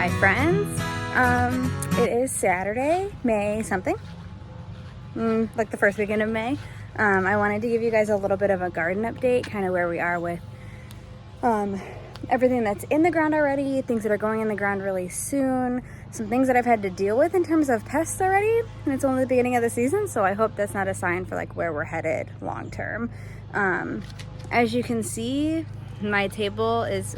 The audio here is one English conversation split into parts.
Hi friends, it is Saturday, May something, like the first weekend of May. I wanted to give you guys a little bit of a garden update, kind of where we are with everything that's in the ground already, things that are going in the ground really soon, some things that I've had to deal with in terms of pests already, and it's only the beginning of the season, so I hope that's not a sign for like where we're headed long term. As you can see, my table is,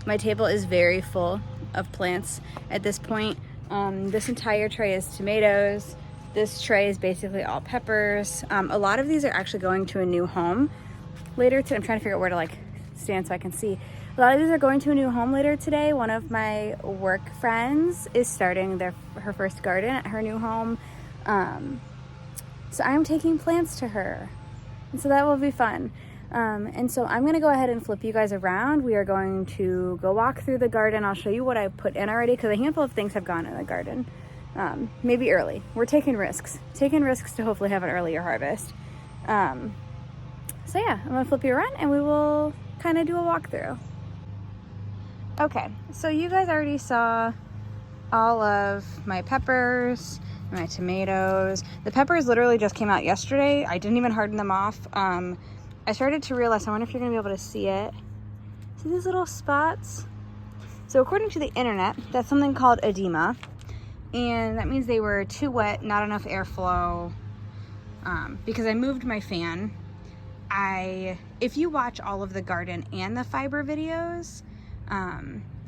my table is very full of plants at this point. This entire tray is tomatoes. This tray is basically all peppers. A lot of these are actually going to a new home later today. I'm trying to figure out where to like stand so I can see. A lot of these are going to a new home later today. One of my work friends is starting her first garden at her new home. So I'm taking plants to her. And so that will be fun. And so I'm gonna go ahead and flip you guys around. We are going to go walk through the garden. I'll show you what I put in already because a handful of things have gone in the garden. Maybe early. We're taking risks to hopefully have an earlier harvest. So yeah, I'm gonna flip you around and we will kind of do a walkthrough. Okay, so you guys already saw all of my peppers, my tomatoes. The peppers literally just came out yesterday. I didn't even harden them off. I started to realize, I wonder if you're gonna be able to see it. See these little spots? So according to the internet, that's something called edema. And that means they were too wet, not enough airflow. Because I moved my fan. If you watch all of the garden and the fiber videos,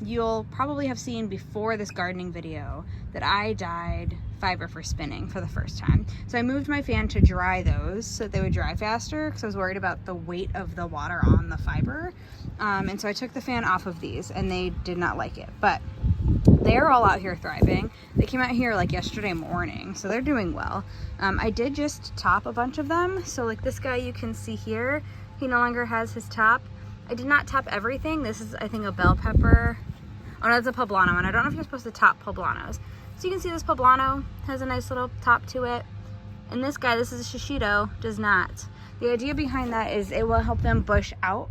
you'll probably have seen before this gardening video that I dyed fiber for spinning for the first time. So I moved my fan to dry those so that they would dry faster because I was worried about the weight of the water on the fiber. And so I took the fan off of these and they did not like it, but they're all out here thriving. They came out here like yesterday morning, so they're doing well. I did just top a bunch of them. So like this guy you can see here, he no longer has his top. I did not top everything. This is, I think, a bell pepper. Oh no, it's a poblano, and I don't know if you're supposed to top poblanos. So you can see this poblano has a nice little top to it. And this guy, this is a shishito, does not. The idea behind that is it will help them bush out.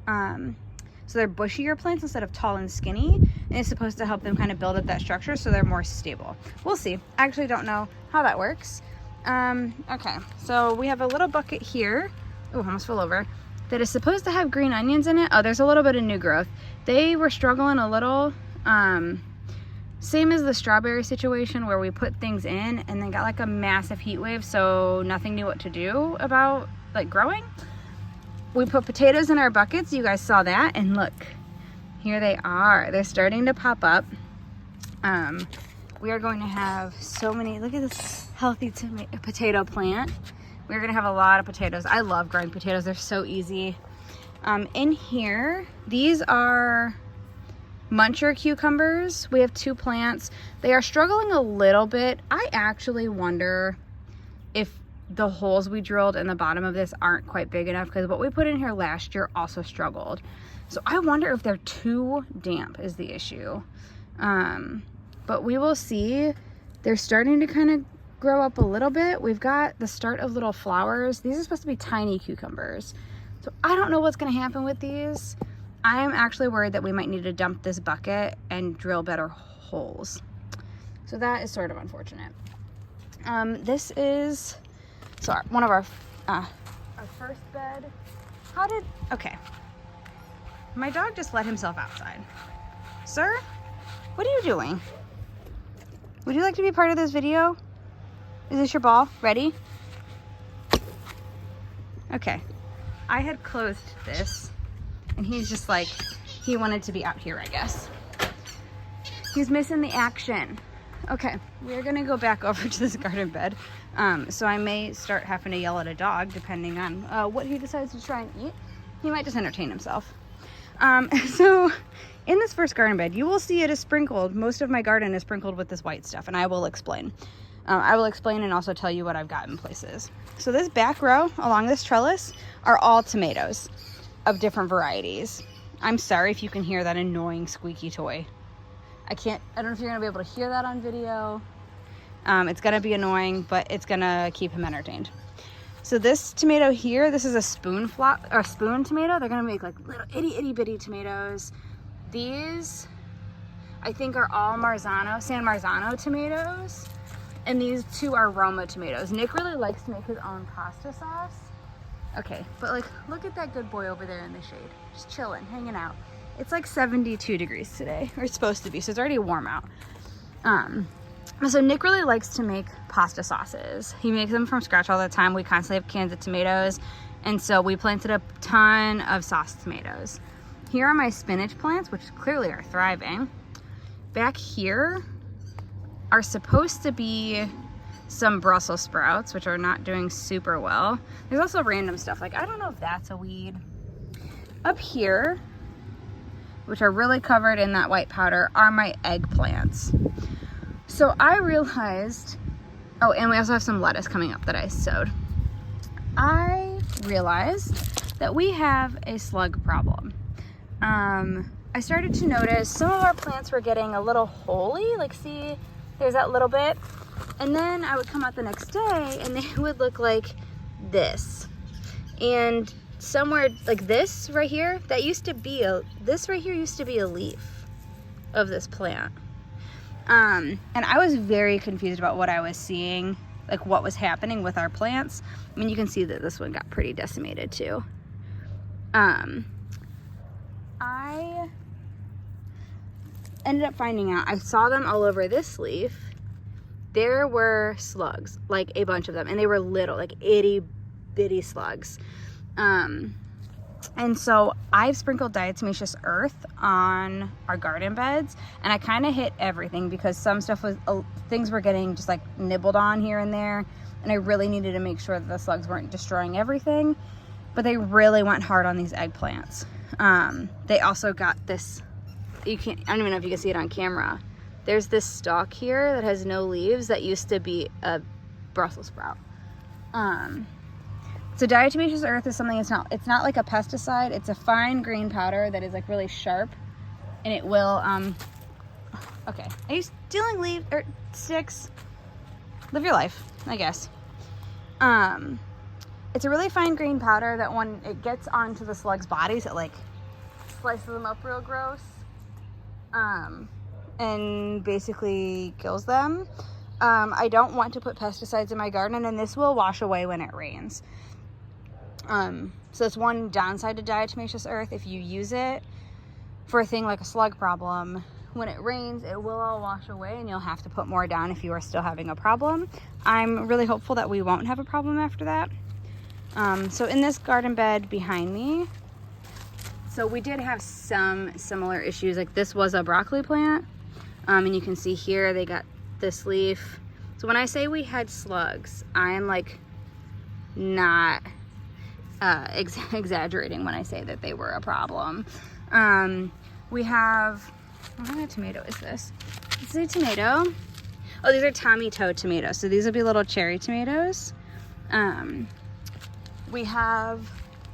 So they're bushier plants instead of tall and skinny. And it's supposed to help them kind of build up that structure so they're more stable. We'll see. I actually don't know how that works. Okay, so we have a little bucket here. Oh, almost fell over. That is supposed to have green onions in it. Oh, there's a little bit of new growth. They were struggling a little. Same as the strawberry situation where we put things in and then got like a massive heat wave, so nothing knew what to do about like growing. We put potatoes in our buckets. You guys saw that, and look, here they are. They're starting to pop up. We are going to have so many. Look at this healthy potato plant. We're gonna have a lot of potatoes. I love growing potatoes. They're so easy. In here, these are muncher cucumbers. We have 2 plants. They are struggling a little bit. I actually wonder if the holes we drilled in the bottom of this aren't quite big enough because what we put in here last year also struggled. So I wonder if they're too damp is the issue. But we will see. They're starting to kind of grow up a little bit. We've got the start of little flowers. These are supposed to be tiny cucumbers. So I don't know what's going to happen with these. I'm actually worried that we might need to dump this bucket and drill better holes. So that is sort of unfortunate. This is one of our first bed. Okay. My dog just let himself outside. Sir, what are you doing? Would you like to be part of this video? Is this your ball? Ready? Okay. I had closed this and he's just like, he wanted to be out here, I guess. He's missing the action. Okay, we're gonna go back over to this garden bed. So I may start having to yell at a dog depending on what he decides to try and eat. He might just entertain himself. So in this first garden bed, you will see it is sprinkled. Most of my garden is sprinkled with this white stuff, and I will explain. I will explain and also tell you what I've got in places. So this back row along this trellis are all tomatoes of different varieties. I'm sorry if you can hear that annoying squeaky toy. I don't know if you're gonna be able to hear that on video. It's gonna be annoying, but it's gonna keep him entertained. So this tomato here, this is a spoon tomato. They're gonna make like little itty bitty tomatoes. These I think are all San Marzano tomatoes. And these two are Roma tomatoes. Nick really likes to make his own pasta sauce. Okay, but like, look at that good boy over there in the shade. Just chilling, hanging out. It's like 72 degrees today, or it's supposed to be, so it's already warm out. So Nick really likes to make pasta sauces. He makes them from scratch all the time. We constantly have cans of tomatoes, and so we planted a ton of sauce tomatoes. Here are my spinach plants, which clearly are thriving. Back here are supposed to be some Brussels sprouts, which are not doing super well. There's also random stuff, like I don't know if that's a weed. Up here, which are really covered in that white powder, are my eggplants. So I realized, oh, and we also have some lettuce coming up that I sowed. I realized that we have a slug problem. I started to notice some of our plants were getting a little holy, like see, there's that little bit. And then I would come out the next day and they would look like this. And somewhere like this right here, this right here used to be a leaf of this plant. And I was very confused about what I was seeing, like what was happening with our plants. I mean, you can see that this one got pretty decimated too. I ended up finding out, I saw them all over this leaf. There were slugs, like a bunch of them, and they were little, like itty bitty slugs. And so I've sprinkled diatomaceous earth on our garden beds, and I kind of hit everything because some stuff was, things were getting just like nibbled on here and there, and I really needed to make sure that the slugs weren't destroying everything, but they really went hard on these eggplants. They also got this, I don't even know if you can see it on camera. There's this stalk here that has no leaves that used to be a Brussels sprout. So diatomaceous earth is something, it's not like a pesticide. It's a fine green powder that is like really sharp, and it will, okay. Are you stealing leaves or sticks? Live your life, I guess. It's a really fine green powder that when it gets onto the slug's bodies, it like slices them up real gross, and basically kills them. I don't want to put pesticides in my garden, and this will wash away when it rains. So that's one downside to diatomaceous earth. If you use it for a thing like a slug problem, when it rains, it will all wash away and you'll have to put more down if you are still having a problem. I'm really hopeful that we won't have a problem after that. So in this garden bed behind me, so we did have some similar issues. Like this was a broccoli plant, and you can see here they got this leaf. So when I say we had slugs, I am like not exaggerating when I say that they were a problem. We have, what kind of tomato is this? This is a tomato. Oh, these are Tommy Toe tomatoes. So these will be little cherry tomatoes. We have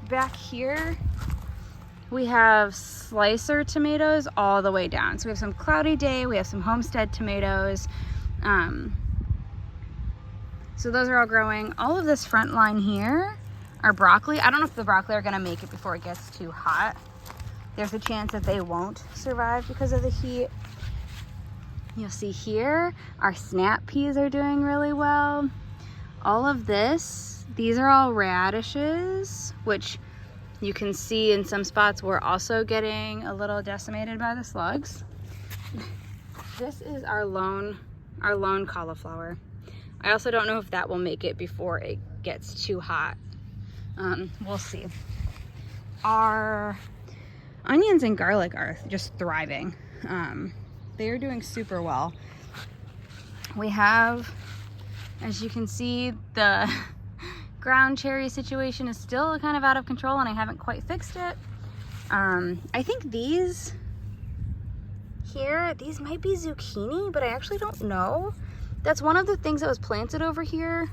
back here, we have slicer tomatoes all the way down. So we have some Cloudy Day, we have some Homestead tomatoes. So those are all growing. All of this front line here are broccoli. I don't know if the broccoli are gonna make it before it gets too hot. There's a chance that they won't survive because of the heat. You'll see here, our snap peas are doing really well. All of this, these are all radishes, which you can see in some spots we're also getting a little decimated by the slugs. This is our lone cauliflower. I also don't know if that will make it before it gets too hot. We'll see. Our onions and garlic are just thriving. They are doing super well. We have, as you can see, the ground cherry situation is still kind of out of control and I haven't quite fixed it. I think these here, these might be zucchini, but I actually don't know. That's one of the things that was planted over here.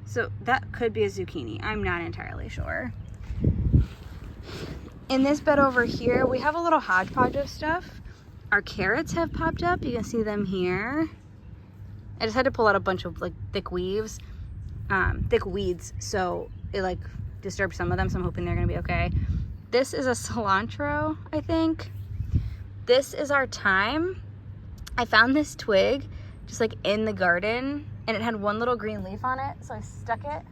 So that could be a zucchini. I'm not entirely sure. In this bed over here, we have a little hodgepodge of stuff. Our carrots have popped up. You can see them here. I just had to pull out a bunch of like thick weeds, so it like disturbed some of them, so I'm hoping they're gonna be okay. This is a cilantro, I think. this is our time. I found this twig just like in the garden, and it had one little green leaf on it, so I stuck it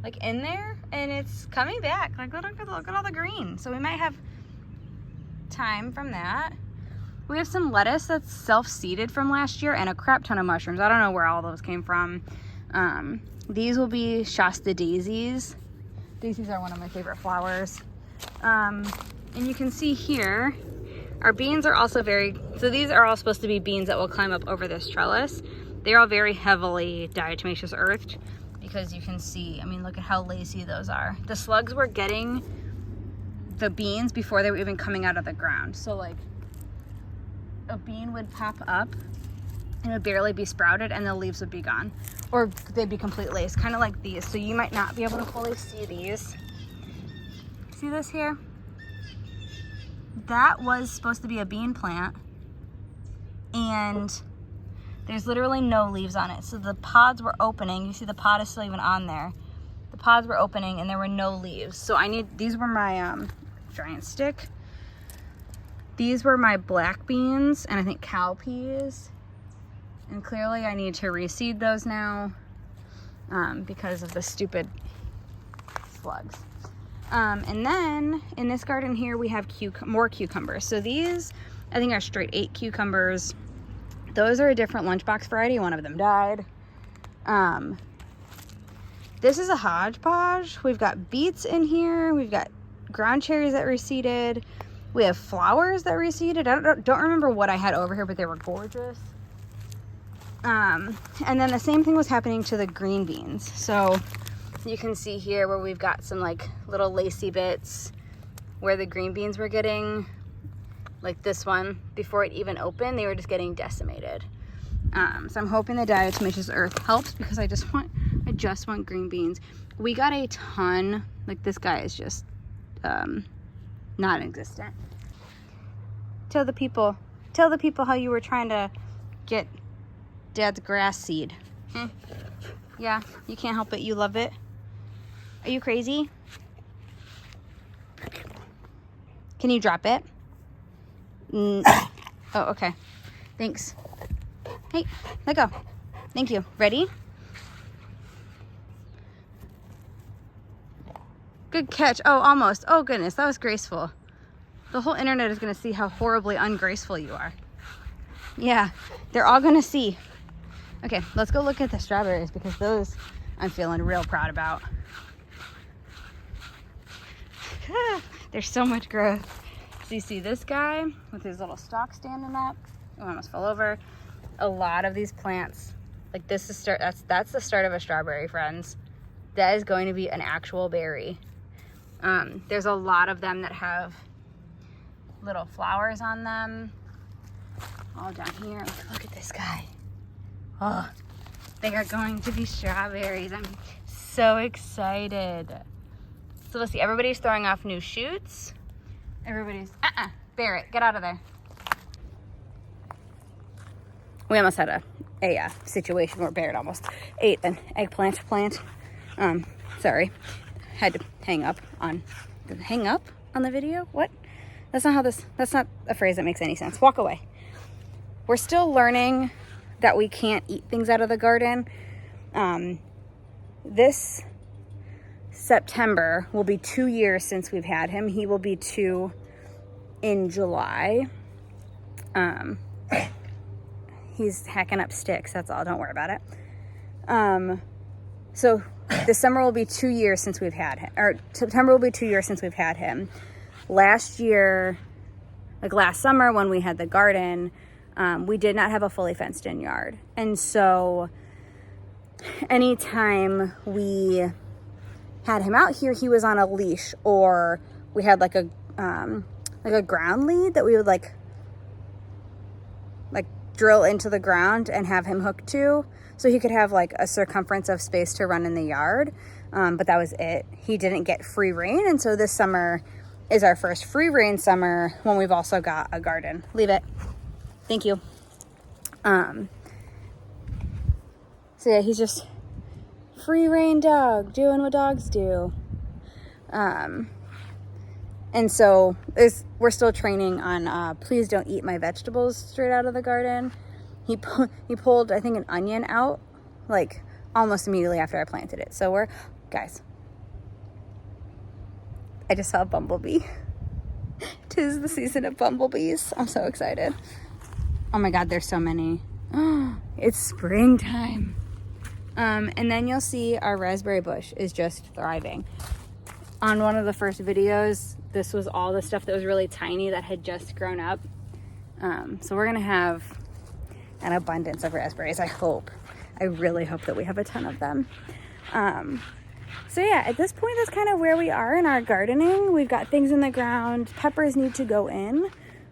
like in there, and it's coming back. Like look at all the green. So we might have time from that. We have some lettuce that's self-seeded from last year and a crap ton of mushrooms. I don't know where all those came from. These will be Shasta daisies. Daisies are one of my favorite flowers. And you can see here, our beans are also so these are all supposed to be beans that will climb up over this trellis. They're all very heavily diatomaceous earthed because you can see, I mean, look at how lacy those are. The slugs were getting the beans before they were even coming out of the ground. So like a bean would pop up and it would barely be sprouted and the leaves would be gone. Or they'd be complete lace, kind of like these. So you might not be able to fully see these. See this here? That was supposed to be a bean plant. And there's literally no leaves on it. So the pods were opening. You see the pod is still even on there. The pods were opening and there were no leaves. So these were my giant stick. These were my black beans and I think cowpeas. And clearly I need to reseed those now because of the stupid slugs. And then in this garden here, we have more cucumbers. So these, I think, are straight 8 cucumbers. Those are a different lunchbox variety. One of them died. This is a hodgepodge. We've got beets in here. We've got ground cherries that reseeded. We have flowers that reseeded. I don't remember what I had over here, but they were gorgeous. And then the same thing was happening to the green beans. So you can see here where we've got some like little lacy bits where the green beans were getting, like this one, before it even opened, they were just getting decimated. So I'm hoping the diatomaceous earth helps because I just want green beans. We got a ton, like this guy is just non-existent. Tell the people how you were trying to get Dad's grass seed. Yeah, you can't help it, you love it. Are you crazy? Can you drop it? Oh, okay. Thanks. Hey, let go. Thank you. Ready? Good catch. Oh, almost. Oh, goodness. That was graceful. The whole internet is going to see how horribly ungraceful you are. Yeah, they're all going to see. Okay, let's go look at the strawberries because those I'm feeling real proud about. There's so much growth. So you see this guy with his little stalk standing up. Oh, I almost fell over. A lot of these plants, like this is that's the start of a strawberry, friends. That is going to be an actual berry. There's a lot of them that have little flowers on them. All down here. Look at this guy. Oh, they are going to be strawberries. I'm so excited. So let's see, everybody's throwing off new shoots. Everybody's, Barrett, get out of there. We almost had a situation where Barrett almost ate an eggplant plant. Sorry, had to hang up on the video. What? That's not a phrase that makes any sense. Walk away. We're still learning that we can't eat things out of the garden. This September will be 2 years since we've had him. He will be 2 in July. He's hacking up sticks, that's all, don't worry about it. So this summer will be 2 years since we've had him, or September will be 2 years since we've had him. Last year, like last summer when we had the garden, we did not have a fully fenced in yard. And so anytime we had him out here, he was on a leash, or we had like a ground lead that we would like drill into the ground and have him hooked to, so he could have like a circumference of space to run in the yard. But that was it. He didn't get free rein, and so this summer is our first free rein summer when we've also got a garden. Leave it. Thank you. So yeah, he's just free rein dog, doing what dogs do. And And so we're still training on please don't eat my vegetables straight out of the garden. He pulled, I think, an onion out like almost immediately after I planted it. So guys, I just saw a bumblebee. 'Tis the season of bumblebees. I'm so excited. Oh my God, there's so many. It's springtime. And then you'll see our raspberry bush is just thriving. On one of the first videos, this was all the stuff that was really tiny that had just grown up. So we're gonna have an abundance of raspberries, I hope. I really hope that we have a ton of them. So yeah, at this point, that's kind of where we are in our gardening. We've got things in the ground. Peppers need to go in.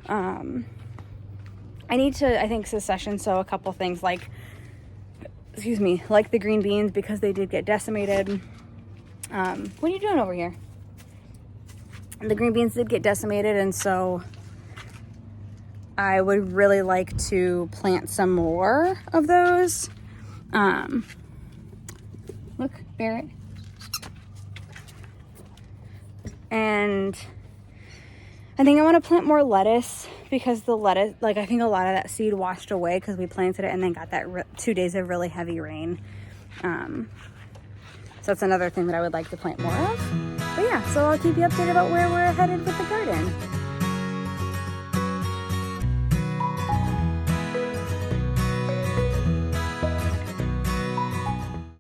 I need to, I think, succession sow a couple things like the green beans because they did get decimated. What are you doing over here? The green beans did get decimated, and so I would really like to plant some more of those. Look, Barrett. And I think I want to plant more lettuce because the lettuce, like I think a lot of that seed washed away because we planted it and then got that 2 days of really heavy rain. So that's another thing that I would like to plant more of. But yeah, so I'll keep you updated about where we're headed with the garden.